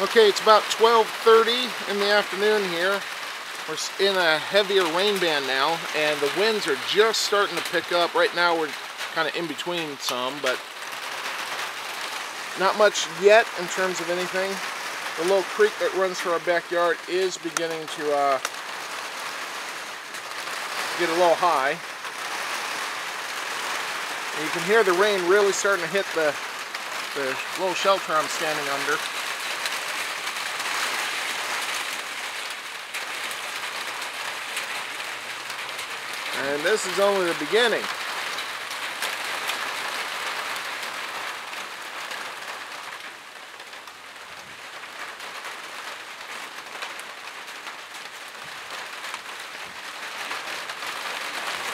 Okay, it's about 12:30 in the afternoon here. We're in a heavier rain band now, and the winds are just starting to pick up. Right now we're kind of in between some, but not much yet in terms of anything. The little creek that runs through our backyard is beginning to get a little high. And you can hear the rain really starting to hit the little shelter I'm standing under. And this is only the beginning.